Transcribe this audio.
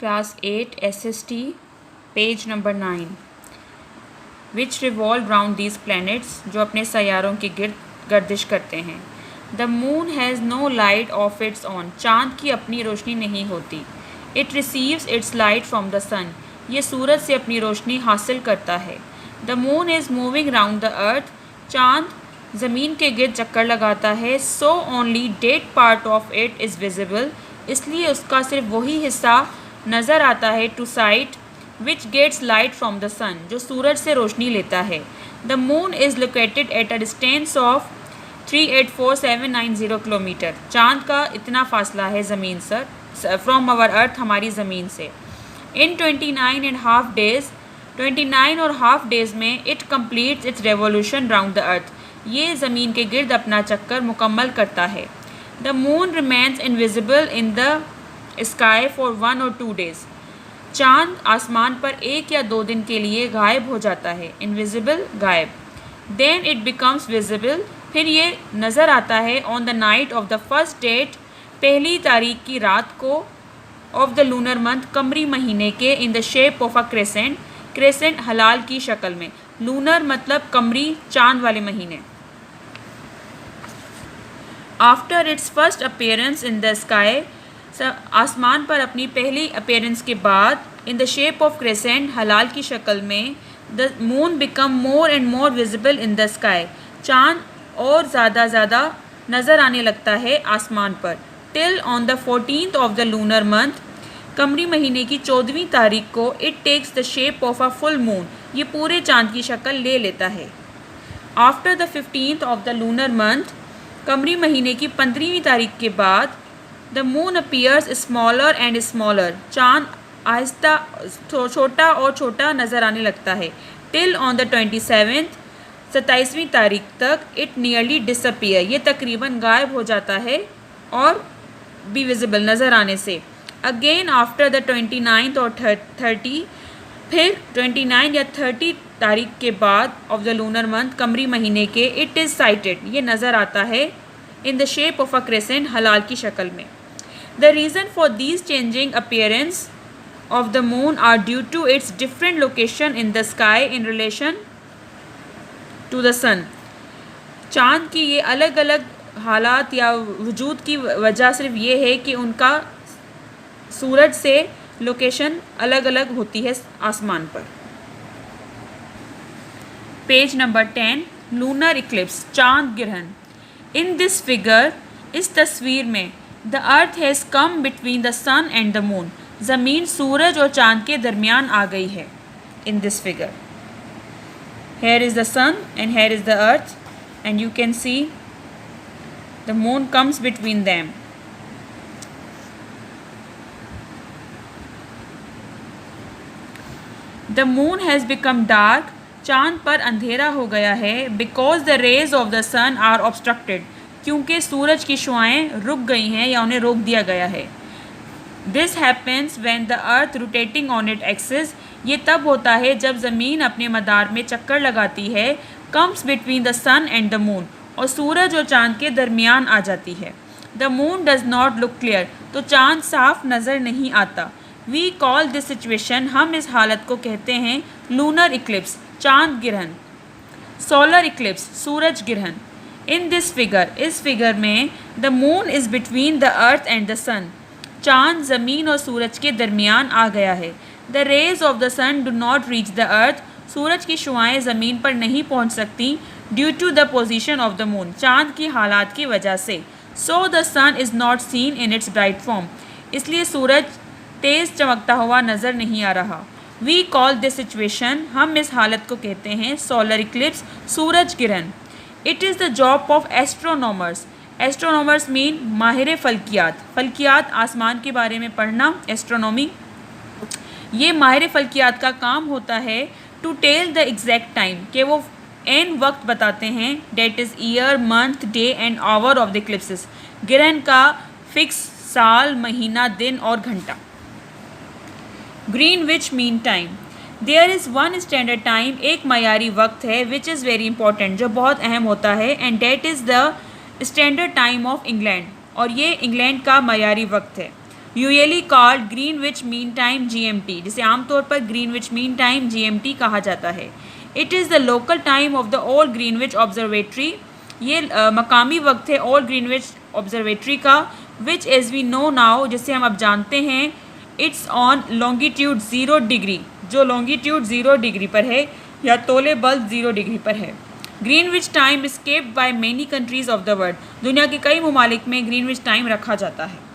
Class 8 SST, page number 9, which revolve round these planets, जो अपने सैयारों के गिर्द गर्दिश करते हैं. The moon has no light of its own. चाँद की अपनी रोशनी नहीं होती. It receives its light from the sun. ये सूरज से अपनी रोशनी हासिल करता है. The moon is moving round the earth. चाँद ज़मीन के गिर्द चक्कर लगाता है. So only that part of it is visible. इसलिए उसका सिर्फ वही हिस्सा नज़र आता है to sight which gets light from the sun, जो सूरज से रोशनी लेता है. The moon is located at a distance of 384,790 kilometre. चाँद का इतना फासला है ज़मीन से, फ्रॉम आवर अर्थ, हमारी ज़मीन से. इन 29.5 days, 29.5 days में it completes it's revolution round the earth. ये ज़मीन के गिर्द अपना चक्कर मुकम्मल करता है. The moon remains invisible in the sky for 1 or 2 days. चाँद आसमान पर 1 या 2 दिन के लिए गायब हो जाता है. इनविजिबल, गायब. देन इट बिकम्स विजिबल, फिर ये नज़र आता है on the night of the first date, पहली तारीख की रात को, ऑफ द लूनर मंथ, कमरी महीने के, इन the shape of a crescent, crescent हलाल की शक्ल में. लूनर मतलब कमरी, चाँद वाले महीने. After its first appearance in the sky, आसमान पर अपनी पहली अपीयरेंस के बाद, in the shape of crescent, हलाल की शक्ल में, the moon become more and more visible in the sky. चाँद और ज़्यादा नज़र आने लगता है आसमान पर. Till on the 14th of the lunar month, कमरी महीने की 14वीं तारीख को, it takes the shape of a full moon, ये पूरे चाँद की शक्ल ले लेता है. After the 15th of the lunar month, कमरी महीने की 15वीं तारीख के बाद, the moon appears smaller and smaller, चाँद आहिस्ता छोटा और छोटा नज़र आने लगता है. टिल ऑन द 27th, 27वीं तारीख तक, इट नियरली डिसअपीयर, ये तकरीबन गायब हो जाता है और बी विजिबल, नज़र आने से. अगेन आफ्टर द 29th और 30, फिर 29 या 30 तारीख के बाद ऑफ द लूनर मंथ, कमरी महीने के, इट इज़ साइटेड, ये नज़र आता है in the shape of a crescent, हलाल की शक्ल में. The reason for these changing appearance of the moon are due to its different location in the sky in relation to the sun. चाँद की ये अलग अलग हालात या वजूद की वजह सिर्फ ये है कि उनका सूरज से लोकेशन अलग अलग होती है आसमान पर. पेज नंबर 10, लूनर इक्लिप्स, चाँद ग्रहण. इन दिस फिगर, इस तस्वीर में, the earth has come between the sun and the moon, ज़मीन सूरज और चाँद के दरमियान आ गई है. In this figure, here is the sun and here is the earth, and you can see the moon comes between them. The moon has become dark, चाँद पर अंधेरा हो गया है, because the rays of the sun are obstructed, क्योंकि सूरज की शुआएं रुक गई हैं या उन्हें रोक दिया गया है. This happens when the earth rotating on its axis, ये तब होता है जब ज़मीन अपने मदार में चक्कर लगाती है, comes between the sun and the moon, और सूरज और चाँद के दरमियान आ जाती है. The moon does not look clear, तो चाँद साफ नज़र नहीं आता. We call this situation, हम इस हालत को कहते हैं lunar eclipse, चाँद ग्रहण. Solar eclipse, सूरज ग्रहण. In this figure, इस फिगर में, the moon is between the earth and the sun, चाँद ज़मीन और सूरज के दरमियान आ गया है. The rays of the sun do not reach the earth, सूरज की शुआएं ज़मीन पर नहीं पहुंच सकती, due to the position of the moon, चाँद की हालात की वजह से. So the sun is not seen in its bright form, इसलिए सूरज तेज़ चमकता हुआ नज़र नहीं आ रहा. We call this situation, हम इस हालत को कहते हैं solar eclipse, सूरज ग्रहण. It is the job of astronomers. Astronomers mean माहिर फ़ल्कियात. फ़ल्कियात, आसमान के बारे में पढ़ना, एस्ट्रोनॉमी. ये माहिर फ़ल्कियात का काम होता है to tell the exact time, कि वो एन वक्त बताते हैं, date is year, month, day and hour of the eclipses, ग्रहण का फिक्स साल, महीना, दिन और घंटा. Greenwich mean time, there is one standard time, एक मयारी वक्त है, विच इज़ वेरी इंपॉर्टेंट, जो बहुत अहम होता है, and that is the standard time of England, और ये इंग्लैंड का मयारी वक्त है. Usually called Greenwich mean time GMT, जिसे आमतौर पर ग्रीनविच मीन टाइम GMT कहा जाता है। It is the local time of the old Greenwich observatory, ये मकामी वक्त है ओल्ड ग्रीनविच ऑब्जर्वेटरी का, विच एज वी नो नाउ, जिसे हम अब जानते हैं, इट्स ऑन लॉन्गिट्यूड 0 डिग्री, जो लॉन्गिट्यूड 0 डिग्री पर है या तोले बल्ब 0 डिग्री पर है। Greenwich time is kept by many countries of the world, दुनिया के कई ममालिक में ग्रीनविच टाइम रखा जाता है।